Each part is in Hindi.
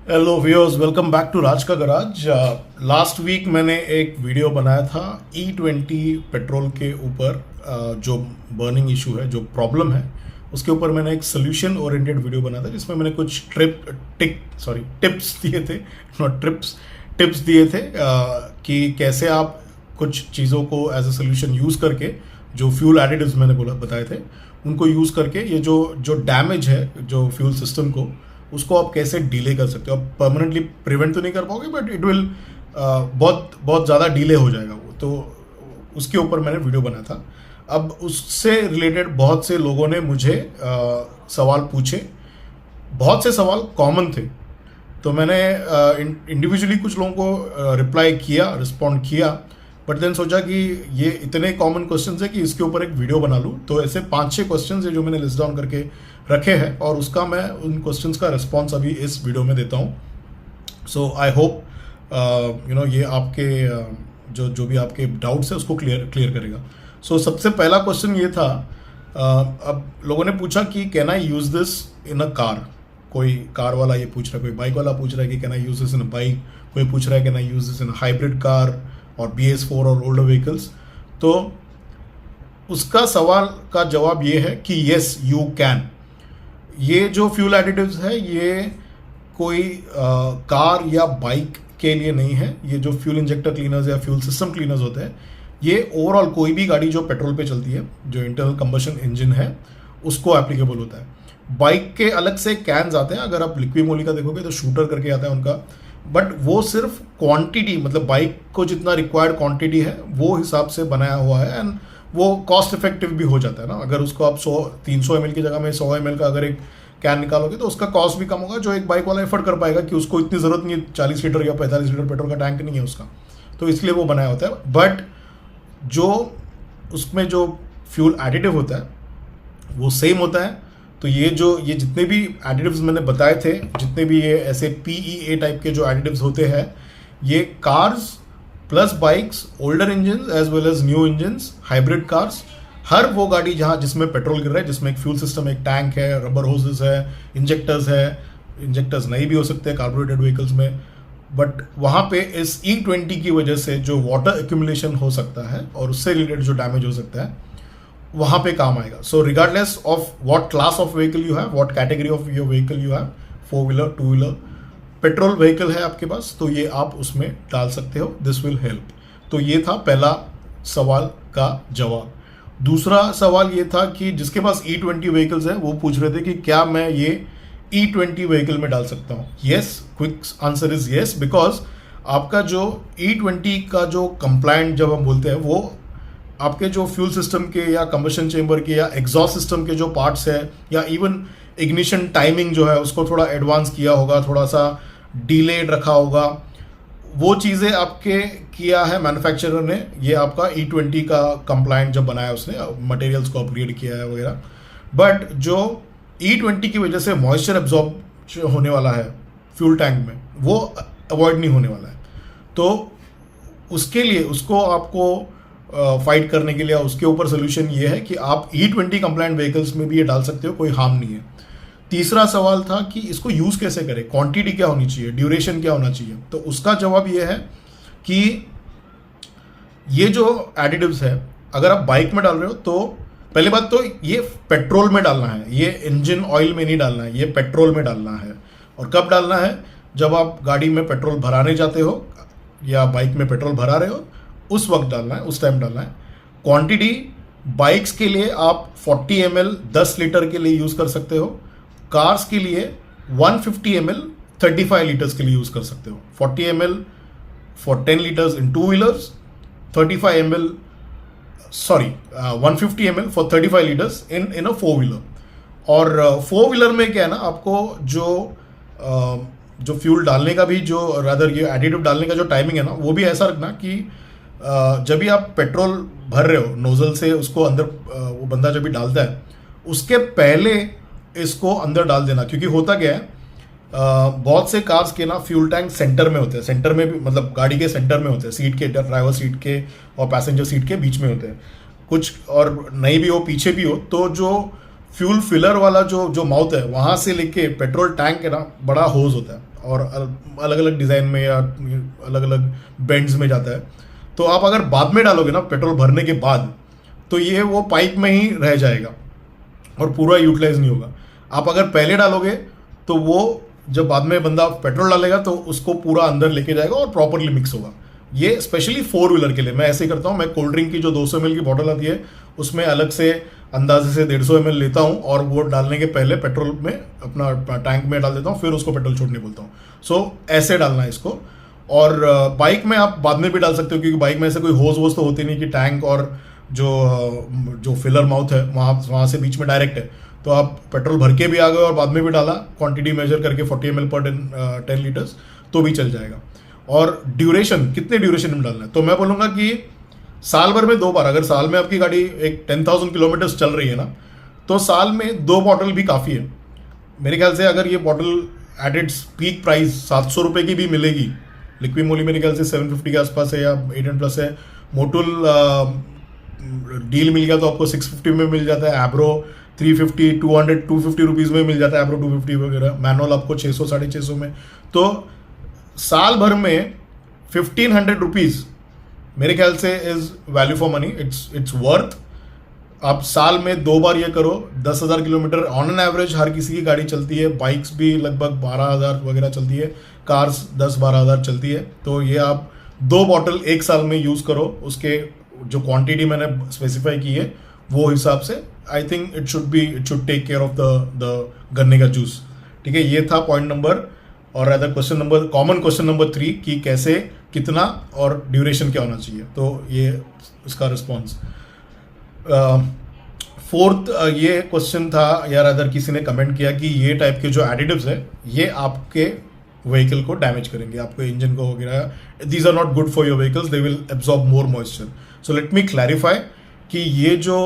Hello viewers, welcome back to Raj का गराज। लास्ट वीक मैंने एक वीडियो बनाया था E20 पेट्रोल के ऊपर। जो बर्निंग इशू है, जो प्रॉब्लम है, उसके ऊपर मैंने एक सोल्यूशन ओरिएंटेड वीडियो बनाया था जिसमें मैंने कुछ टिप्स दिए थे, नॉट ट्रिप्स, टिप्स दिए थे कि कैसे आप कुछ चीज़ों को एज अ सोल्यूशन यूज़ करके, जो फ्यूल एडिटिव्स मैंने बताए थे, उनको यूज़ करके ये जो जो डैमेज है जो फ्यूल सिस्टम को, उसको आप कैसे डिले कर सकते हो। आप परमानेंटली प्रिवेंट तो नहीं कर पाओगे, बट इट विल बहुत बहुत ज़्यादा डिले हो जाएगा वो। तो उसके ऊपर मैंने वीडियो बनाया था। अब उससे रिलेटेड बहुत से लोगों ने मुझे सवाल पूछे, बहुत से सवाल कॉमन थे। तो मैंने इंडिविजुअली कुछ लोगों को रिप्लाई किया, रिस्पॉन्ड किया, बट देन सोचा कि ये इतने कॉमन क्वेश्चंस है कि इसके ऊपर एक वीडियो बना लूँ। तो ऐसे 5-6 क्वेश्चंस है जो मैंने लिस्ट डाउन करके रखे हैं, और उसका मैं उन क्वेश्चंस का रिस्पॉन्स अभी इस वीडियो में देता हूँ। सो आई होप ये आपके जो भी आपके डाउट्स है उसको क्लियर करेगा। सो सबसे पहला क्वेश्चन ये था, अब लोगों ने पूछा कि can I use this in a car. कोई कार वाला ये पूछ रहा है, कोई बाइक वाला पूछ रहा है कि can I use this in a bike, कोई पूछ रहा है can I use this in a hybrid car और BS4 और ओल्डर व्हीकल्स। तो उसका सवाल का जवाब ये है कि येस यू कैन। ये जो फ्यूल एडिटिव्स है ये कोई कार या बाइक के लिए नहीं है। ये जो फ्यूल इंजेक्टर क्लीनर्स या फ्यूल सिस्टम क्लीनर्स होते हैं, ये ओवरऑल कोई भी गाड़ी जो पेट्रोल पे चलती है, जो इंटरनल कंबशन इंजन है, उसको एप्लीकेबल होता है। बाइक के अलग से कैन्स आते हैं, अगर आप लिक्विड मोली का देखोगे तो शूटर करके आता है उनका, बट वो सिर्फ क्वांटिटी, मतलब बाइक को जितना रिक्वायर्ड क्वांटिटी है वो हिसाब से बनाया हुआ है, एंड वो कॉस्ट इफेक्टिव भी हो जाता है ना। अगर उसको आप 300 ml की जगह में 100 ml का अगर एक कैन निकालोगे तो उसका कॉस्ट भी कम होगा, जो एक बाइक वाला एफर्ट कर पाएगा कि उसको इतनी ज़रूरत नहीं है, 40 लीटर या 45 लीटर पेट्रोल का टैंक नहीं है उसका, तो इसलिए वो बनाया होता है। बट जो उसमें जो फ्यूल एडिटिव होता है वो सेम होता है। तो ये जितने भी एडिटिव्स मैंने बताए थे, जितने भी ये ऐसे PEA टाइप के जो एडिटिव्स होते हैं, ये cars plus bikes, older engine as well as new engine, hybrid cars, हर वो गाड़ी जहाँ जिसमें पेट्रोल गिर रहा है, जिसमें एक फ्यूल सिस्टम, एक टैंक है, रबर होसेस है, इंजेक्टर्स नहीं भी हो सकते कार्बोरेटेड व्हीकल्स में, बट वहाँ पे इस E20 की वजह से जो वाटर एक्यूमुलेशन हो सकता है और उससे रिलेटेड जो डैमेज हो सकता है, वहाँ पे काम आएगा। So regardless of what class of vehicle you have, what category of your vehicle you have, four wheeler, two wheeler, petrol vehicle है आपके पास, तो ये आप उसमें डाल सकते हो। This will help. तो ये था पहला सवाल का जवाब। दूसरा सवाल ये था कि जिसके पास E20 व्हीकल्स है वो पूछ रहे थे कि क्या मैं ये E20 व्हीकल में डाल सकता हूँ। Yes, quick answer is yes, because आपका जो E20 का जो कंप्लायंट जब हम बोलते हैं, वो आपके जो फ्यूल सिस्टम के या कंबशन चेंबर के या एग्जॉस्ट सिस्टम के जो पार्ट्स है, या इवन इग्निशन टाइमिंग जो है उसको थोड़ा एडवांस किया होगा, थोड़ा सा डिलेड रखा होगा, वो चीज़ें आपके किया है मैन्युफैक्चरर ने। ये आपका E20 का कंप्लायंट जब बनाया उसने, मटेरियल्स को अपग्रेड किया है वगैरह। बट जो E20 की वजह से मॉइस्चर एब्जॉर्ब होने वाला है फ्यूल टैंक में, वो अवॉइड नहीं होने वाला है। तो उसके लिए, उसको आपको फाइट करने के लिए उसके ऊपर सोल्यूशन ये है कि आप E20 कंप्लायंट व्हीकल्स में भी ये डाल सकते हो, कोई हार्म नहीं है। तीसरा सवाल था कि इसको यूज़ कैसे करें, क्वांटिटी क्या होनी चाहिए, ड्यूरेशन क्या होना चाहिए। तो उसका जवाब ये है कि ये जो एडिटिव्स है, अगर आप बाइक में डाल रहे हो तो पहली बात तो ये पेट्रोल में डालना है, ये इंजन ऑयल में नहीं डालना है, ये पेट्रोल में डालना है। और कब डालना है? जब आप गाड़ी में पेट्रोल भराने जाते हो या बाइक में पेट्रोल भरा रहे हो, उस वक्त डालना है, उस टाइम डालना है। क्वांटिटी बाइक्स के लिए आप 40 ml 10 लीटर के लिए यूज़ कर सकते हो। कार्स के लिए 150 ml 35 लीटर्स के लिए यूज़ कर सकते हो। 40 ml for 10 litres in two wheelers, 35 ml 150 ml for 35 litres in a four wheeler. और 4-व्हीलर में क्या है ना, आपको जो फ्यूल डालने का भी, जो रादर ये एडिटिव डालने का जो टाइमिंग है ना, वो भी ऐसा रखना कि जब भी आप पेट्रोल भर रहे हो नोजल से, उसको अंदर वो बंदा जब भी डालता है उसके पहले इसको अंदर डाल देना। क्योंकि होता क्या है, बहुत से कार्स के ना फ्यूल टैंक सेंटर में होते हैं, सेंटर में भी मतलब गाड़ी के सेंटर में होते हैं, सीट के, ड्राइवर सीट के और पैसेंजर सीट के बीच में होते हैं कुछ, और नहीं भी हो पीछे भी हो। तो जो फ्यूल फिलर वाला जो माउथ है, वहाँ से लेके पेट्रोल टैंक है ना, बड़ा होज होता है, और अलग अलग डिज़ाइन में या अलग अलग बेंड्स में जाता है। तो आप अगर बाद में डालोगे ना पेट्रोल भरने के बाद, तो ये वो पाइप में ही रह जाएगा और पूरा यूटिलाइज नहीं होगा। आप अगर पहले डालोगे तो वो जब बाद में बंदा पेट्रोल डालेगा तो उसको पूरा अंदर लेके जाएगा और प्रॉपरली मिक्स होगा। ये स्पेशली 4 व्हीलर के लिए मैं ऐसे ही करता हूँ। मैं कोल्ड ड्रिंक की जो 200 ml की बॉटल आती है उसमें अलग से अंदाजे से 150 ml लेता हूँ और वो डालने के पहले पेट्रोल में अपना टैंक में डाल देता हूँ, फिर उसको पेट्रोल छोड़ने बोलता हूँ। सो ऐसे डालना है इसको। और बाइक में आप बाद में भी डाल सकते हो, क्योंकि बाइक में ऐसे कोई होज वोज तो होती नहीं कि टैंक और जो फिलर माउथ है वहाँ से बीच में डायरेक्ट है। तो आप पेट्रोल भर के भी आ गए और बाद में भी डाला, क्वांटिटी मेजर करके 40 ml पर 10 लीटर्स, तो भी चल जाएगा। और ड्यूरेशन, कितने ड्यूरेशन में डालना है, तो मैं बोलूँगा कि साल भर में 2 बार, अगर साल में आपकी गाड़ी एक 10,000 किलोमीटर्स चल रही है ना, तो साल में 2 बॉटल भी काफ़ी है मेरे ख्याल से। अगर ये bottle at its peak price 700 रुपये की भी मिलेगी, लिक्विड मोली मेरे ख्याल से 750 के आसपास है या 800+ है। मोटुल डील मिल गया तो आपको 650 में मिल जाता है। एब्रो 350, 200, 250 रुपीज़ में मिल जाता है एब्रो 250 वगैरह। मैनुअल आपको 600, 650 में। तो साल भर में 1500 रुपीज़ मेरे ख्याल से is value for money. It's worth. आप साल में 2 बार ये करो। 10,000 किलोमीटर ऑन एन एवरेज हर किसी की गाड़ी चलती है। बाइक्स भी लगभग 12,000 वगैरह चलती है, कार्स 10-12,000 चलती है। तो ये आप 2 बॉटल एक साल में यूज़ करो। उसके जो क्वांटिटी मैंने स्पेसिफाई की है वो हिसाब से I think it should take care of the गन्ने का जूस। ठीक है, ये था पॉइंट नंबर और अदर कॉमन क्वेश्चन नंबर 3 कि कैसे, कितना और ड्यूरेशन क्या होना चाहिए। तो ये इसका रिस्पॉन्स। 4th ये क्वेश्चन था यार, अदर किसी ने कमेंट किया कि ये टाइप के जो एडिटिव्स है ये आपके व्हीकल को डैमेज करेंगे, आपके इंजन को वगैरह। These are not good for your vehicles, they will absorb more moisture. So let me clarify कि ये जो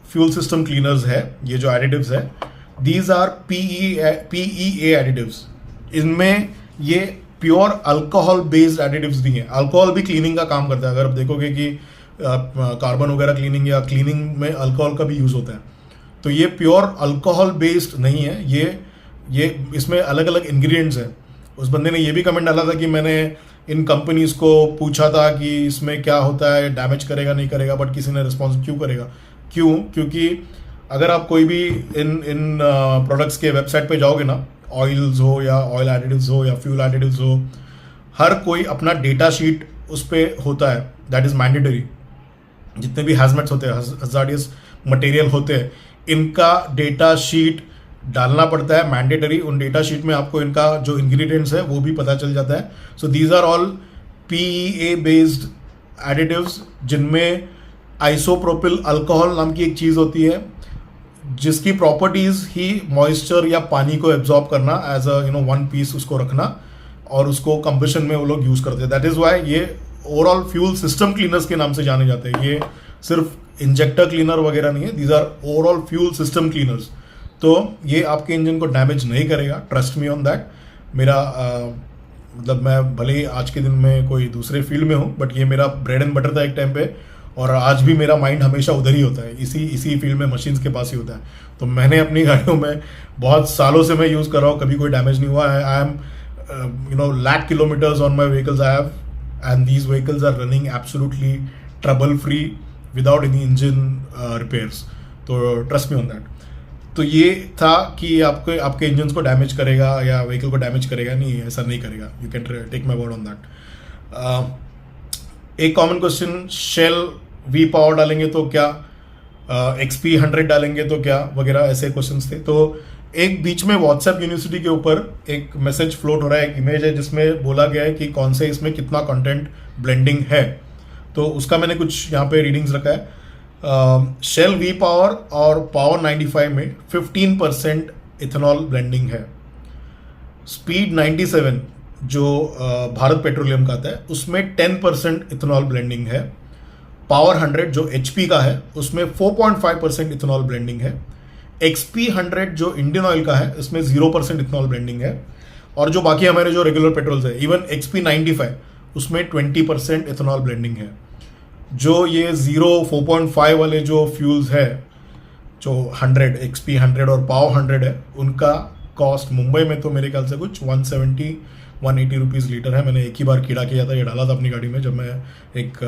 फ्यूल सिस्टम क्लीनर्स है, ये जो एडिटिव्स है, दीज आर PEA एडिटिव्स। इनमें ये प्योर अल्कोहल बेस्ड एडिटिव्स नहीं है। अल्कोहल भी क्लीनिंग का काम करता है। अगर आप देखोगे कि कार्बन वगैरह क्लीनिंग या क्लीनिंग में अल्कोहल का भी यूज़ होता है, तो ये प्योर अल्कोहल बेस्ड नहीं है। ये इसमें अलग अलग इंग्रेडिएंट्स हैं। उस बंदे ने ये भी कमेंट डाला था कि मैंने इन कंपनीज को पूछा था कि इसमें क्या होता है, डैमेज करेगा नहीं करेगा, बट किसी ने रिस्पॉन्स क्यों करेगा। क्योंकि अगर आप कोई भी इन प्रोडक्ट्स के वेबसाइट पे जाओगे ना, ऑयल्स हो या ऑयल एडिटिव्स हो या फ्यूल एडिटिव्स हो, हर कोई अपना डेटा शीट उस पर होता है, दैट इज़ मैंडेटरी। जितने भी हैजमेट्स होते हैं, हजार्डियस मटेरियल होते हैं, इनका डेटा शीट डालना पड़ता है, मैंडेटरी। उन डेटा शीट में आपको इनका जो इंग्रेडिएंट्स है वो भी पता चल जाता है। So these are all PEA based additives, जिनमें आइसोप्रोपिल अल्कोहल नाम की एक चीज़ होती है जिसकी प्रॉपर्टीज़ ही मॉइस्चर या पानी को एब्जॉर्ब करना, एज अ वन पीस उसको रखना और उसको कंबशन में वो लोग यूज़ करते हैं। दैट इज़ वाई ये ओवरऑल फ्यूल सिस्टम क्लीनर्स के नाम से जाने जाते हैं। ये सिर्फ इंजेक्टर क्लीनर वगैरह नहीं है, these are overall fuel system cleaners. तो ये आपके इंजन को डैमेज नहीं करेगा, ट्रस्ट मी ऑन दैट। मेरा मतलब मैं भले ही आज के दिन में कोई दूसरे फील्ड में हूँ, बट ये मेरा ब्रेड एंड बटर था एक टाइम पे, और आज भी मेरा माइंड हमेशा उधर ही होता है, इसी फील्ड में, मशीन्स के पास ही होता है। तो मैंने अपनी गाड़ियों में बहुत सालों से मैं यूज़ कर रहा हूँ, कभी कोई डैमेज नहीं हुआ है। I am lakh kilometers on my vehicles I have, and these vehicles are running absolutely trouble free without any engine repairs. तो ट्रस्ट मी ऑन दैट। तो ये था कि आपके इंजन को डैमेज करेगा या व्हीकल को डैमेज करेगा, नहीं, ऐसा नहीं करेगा। You can take my word on that. एक common question, Shell V power डालेंगे तो क्या, XP 100 डालेंगे तो क्या, वगैरह ऐसे क्वेश्चंस थे। तो एक बीच में व्हाट्सएप यूनिवर्सिटी के ऊपर एक मैसेज फ्लोट हो रहा है, एक इमेज है जिसमें बोला गया है कि कौन से इसमें कितना कंटेंट ब्लेंडिंग है। तो उसका मैंने कुछ यहाँ पे रीडिंग्स रखा है। शेल वी पावर और पावर 95 में 15% इथेनॉल ब्लेंडिंग है। स्पीड 97 जो भारत पेट्रोलियम का आता है उसमें 10% इथेनॉल ब्लेंडिंग है। पावर 100 जो HP का है उसमें 4.5% इथेनॉल ब्लेंडिंग है। XP 100 जो इंडियन ऑयल का है उसमें 0% इथेनॉल ब्लेंडिंग है। और जो बाकी हमारे जो रेगुलर पेट्रोल्स है, इवन XP 95 उसमें 20% इथेनॉल ब्लेंडिंग है। जो ये 4.5 वाले जो फ्यूल्स है, जो 100 XP 100 और पावर 100 है, उनका कॉस्ट मुंबई में तो मेरे ख्याल से कुछ 170-180 रुपीज़ लीटर है। मैंने एक ही बार कीड़ा किया था, ये डाला था अपनी गाड़ी में जब मैं एक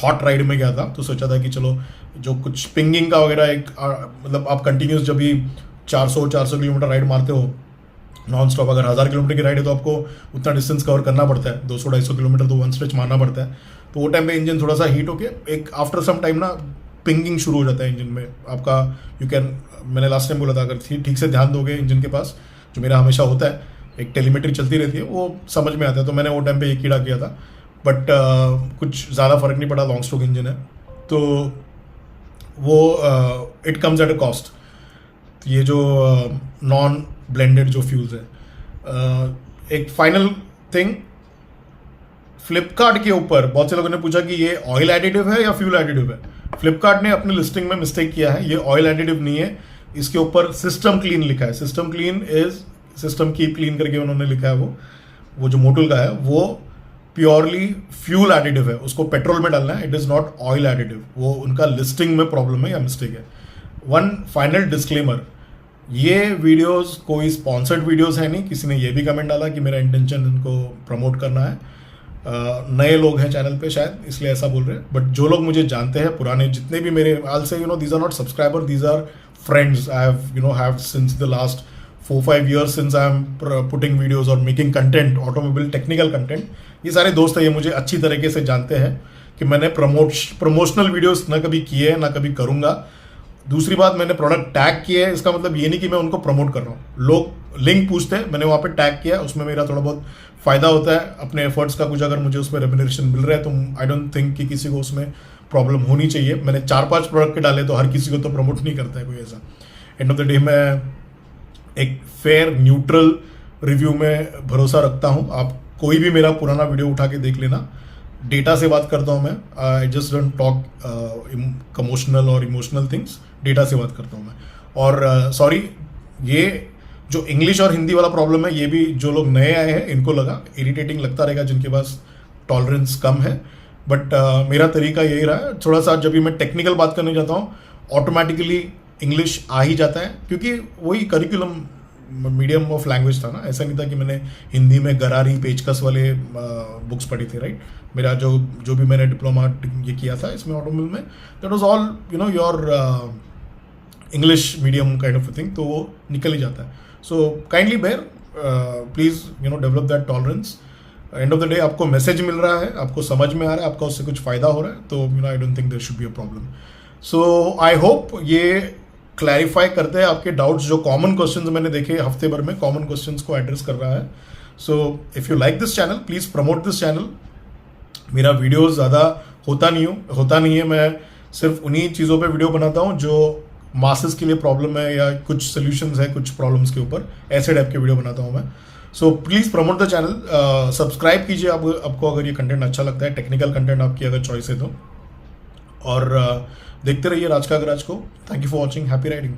हॉट राइड में गया था, तो सोचा था कि चलो जो कुछ पिंगिंग का वगैरह एक मतलब आप कंटिन्यूस जब भी 400 किलोमीटर राइड मारते हो नॉन स्टॉप, अगर 1000 किलोमीटर की राइड है तो आपको उतना डिस्टेंस कवर करना पड़ता है, 200-250 किलोमीटर तो वन स्ट्रेच मारना पड़ता है। तो वो टाइम पे इंजन थोड़ा सा हीट होके एक आफ्टर सम टाइम ना पिंगिंग शुरू हो जाता है इंजन में आपका। यू कैन, मैंने लास्ट टाइम बोला था, अगर ठीक से ध्यान दोगे इंजन के पास, जो मेरा हमेशा होता है, एक टेलीमेट्री चलती रहती है, वो समझ में आता है। तो मैंने वो टाइम पे एक कीड़ा किया था, बट कुछ ज़्यादा फर्क नहीं पड़ा, लॉन्ग स्ट्रोक इंजन है तो वो it comes at a cost. ये जो नॉन ब्लेंडेड जो फ्यूल्स है, एक फाइनल थिंग, फ्लिपकार्ट के ऊपर बहुत से लोगों ने पूछा कि ये ऑयल एडिटिव है या फ्यूल एडिटिव है। फ्लिपकार्ट ने अपनी लिस्टिंग में मिस्टेक किया है, ये ऑयल एडिटिव नहीं है, इसके ऊपर सिस्टम क्लीन लिखा है। System clean is system keep clean करके उन्होंने लिखा है, वो जो मोटुल का है वो प्योरली फ्यूल एडिटिव है, उसको पेट्रोल में डालना है, it is not oil additive. वो उनका लिस्टिंग में प्रॉब्लम है या मिस्टेक है। वन फाइनल डिस्क्लेमर, ये वीडियोस कोई स्पॉन्सर्ड वीडियोस है नहीं। किसी ने ये भी कमेंट डाला कि मेरा इंटेंशन इनको प्रमोट करना है, नए लोग हैं चैनल पे शायद इसलिए ऐसा बोल रहे हैं, बट जो लोग मुझे जानते हैं, पुराने जितने भी मेरे, I will say these are not subscriber, these are friends I have since the last 4-5 years since I am putting videos और making content, automobile technical content. ये सारे दोस्त हैं, ये मुझे अच्छी तरीके से जानते हैं कि मैंने प्रमोशनल वीडियोस ना कभी किए हैं ना कभी करूँगा। दूसरी बात, मैंने प्रोडक्ट टैग किया है, इसका मतलब ये नहीं कि मैं उनको प्रमोट कर रहा हूँ। लोग लिंक पूछते हैं, मैंने वहाँ पे टैग किया, उसमें मेरा थोड़ा बहुत फ़ायदा होता है अपने एफर्ट्स का, कुछ अगर मुझे उसमें रेम्यूनरेशन मिल रहा है तो आई डोंट थिंक कि किसी को उसमें प्रॉब्लम होनी चाहिए। मैंने 4-5 प्रोडक्ट के डाले तो हर किसी को तो प्रमोट नहीं करता है कोई ऐसा। एंड ऑफ द डे मैं एक फेयर न्यूट्रल रिव्यू में भरोसा रखता हूँ। आप कोई भी मेरा पुराना वीडियो उठा के देख लेना, डेटा से बात करता हूँ मैं। आई जस्ट डोंट टॉक कमोशनल और इमोशनल थिंग्स, डेटा से बात करता हूँ मैं। और सॉरी, ये जो इंग्लिश और हिंदी वाला प्रॉब्लम है, ये भी जो लोग नए आए हैं इनको लगा इरिटेटिंग लगता रहेगा, जिनके पास टॉलरेंस कम है। बट मेरा तरीका यही रहा है, थोड़ा सा जब भी मैं टेक्निकल बात करने जाता हूँ ऑटोमेटिकली इंग्लिश आ ही जाता है, क्योंकि वही करिकुलम मीडियम ऑफ लैंग्वेज था ना। ऐसा नहीं था कि मैंने हिंदी में गरारी पेचकस वाले बुक्स पढ़ी थी, राइट। मेरा जो भी मैंने डिप्लोमा ये किया था इसमें ऑटोमोबाइल में, that was all your English medium kind of thing, तो वो निकल ही जाता है। So kindly bear, please develop that tolerance. End of the day आपको मैसेज मिल रहा है, आपको समझ में आ रहा है, आपका उससे कुछ फ़ायदा हो रहा है, तो I don't think there should be a problem. So I hope ये क्लैरिफाई करते हैं आपके डाउट्स। जो कॉमन क्वेश्चंस मैंने देखे हफ्ते भर में, कॉमन क्वेश्चंस को एड्रेस कर रहा है। So if you like this channel, please promote this channel. मेरा वीडियो ज़्यादा होता नहीं है, मैं सिर्फ उन्हीं चीज़ों पे वीडियो बनाता हूँ जो मासेस के लिए प्रॉब्लम है या कुछ सोल्यूशंस है कुछ प्रॉब्लम्स के ऊपर, ऐसे टाइप के वीडियो बनाता हूँ मैं। So please promote the channel, subscribe कीजिए आपको अगर ये कंटेंट अच्छा लगता है, टेक्निकल कंटेंट आपकी अगर चॉइस है तो। और देखते रहिए राज का गराज को। Thank you for watching, happy riding.